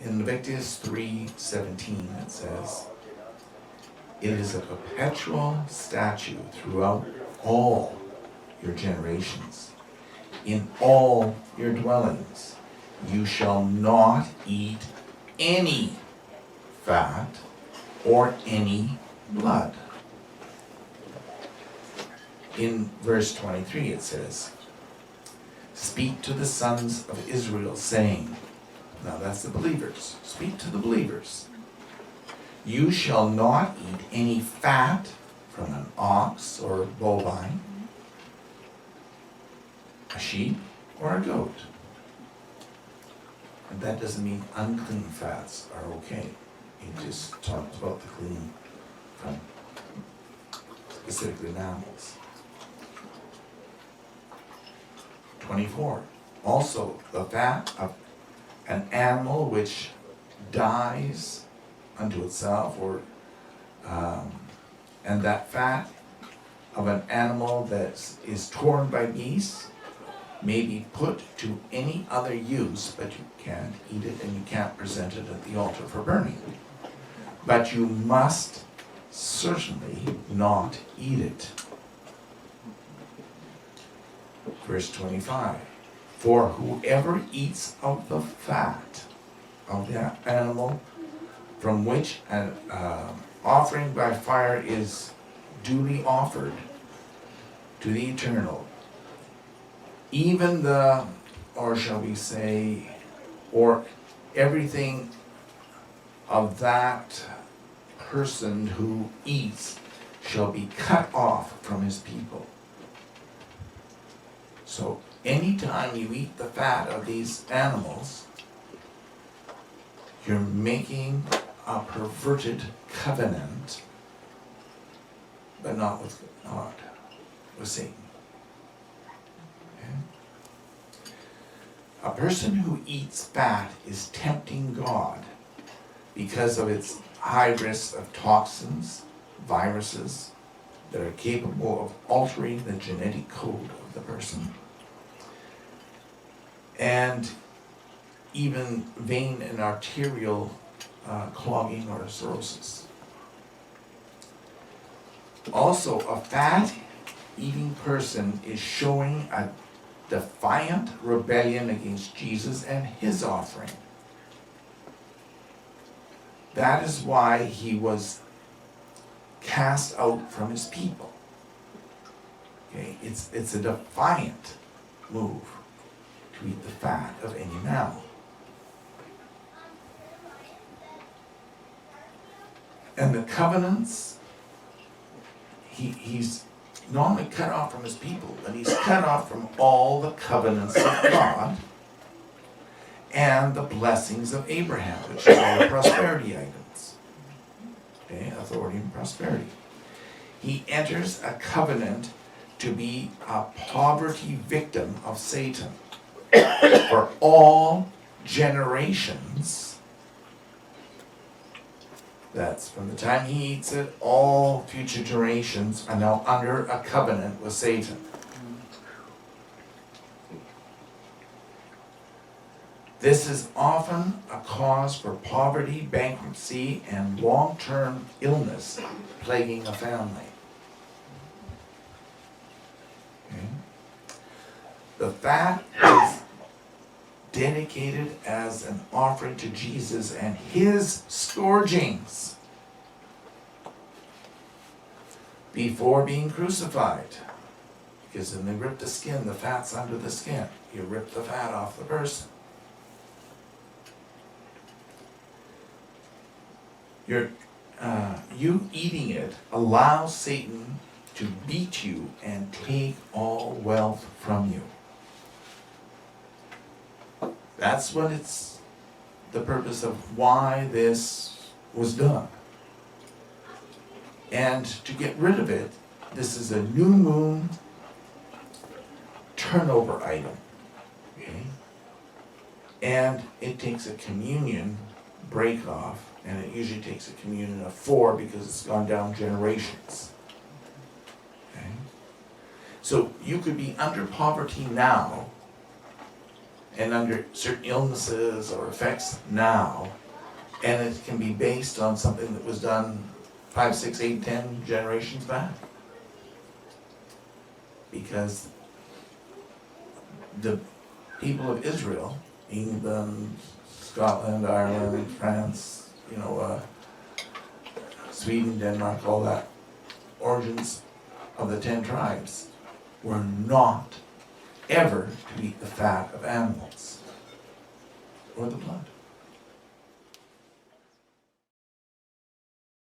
In Leviticus 3:17 it says, "It is a perpetual statute throughout all your generations. In all your dwellings you shall not eat any fat or any blood." In verse 23 it says, "Speak to the sons of Israel, saying," now that's the believers, speak to the believers, "You shall not eat any fat from an ox or bovine, a sheep, or a goat." And that doesn't mean unclean fats are okay. It just talks about the clean from specifically mammals. 24. "Also the fat of an animal which dies unto itself, and that fat of an animal that is torn by beasts may be put to any other use, but you can't eat it and you can't present it at the altar for burning. But you must certainly not eat it." Verse 25. "For whoever eats of the fat of the animal from which an offering by fire is duly offered to the Eternal, even the," or shall we say, "or everything of that person who eats shall be cut off from his people." So anytime you eat the fat of these animals, you're making a perverted covenant, but not with God, with Satan. Okay? A person who eats fat is tempting God because of its high risk of toxins, viruses that are capable of altering the genetic code of the person, and even vein and arterial clogging or cirrhosis. Also, a fat-eating person is showing a defiant rebellion against Jesus and his offering. That is why he was cast out from his people. Okay, it's a defiant move to eat the fat of any mammal. And the covenants, he's not only cut off from his people, but he's cut off from all the covenants of God and the blessings of Abraham, which is all the prosperity items. Okay, authority and prosperity. He enters a covenant to be a poverty victim of Satan for all generations. That's from the time he eats it, all future generations are now under a covenant with Satan. This is often a cause for poverty, bankruptcy, and long-term illness plaguing a family. Okay. The fat is dedicated as an offering to Jesus and his scourgings before being crucified. Because then they rip the skin, the fat's under the skin. You rip the fat off the person. You eating it allows Satan to beat you and take all wealth from you. That's what it's the purpose of why this was done. And to get rid of it, this is a new moon turnover item. Okay? And it takes a communion break off, and it usually takes a communion of 4 because it's gone down generations. Okay? So you could be under poverty now, and under certain illnesses or effects now, and it can be based on something that was done 5, 6, 8, 10 generations back. Because the people of Israel, England, Scotland, Ireland, France, Sweden, Denmark, all that, origins of the 10 tribes, were not ever to eat the fat of animals or the blood.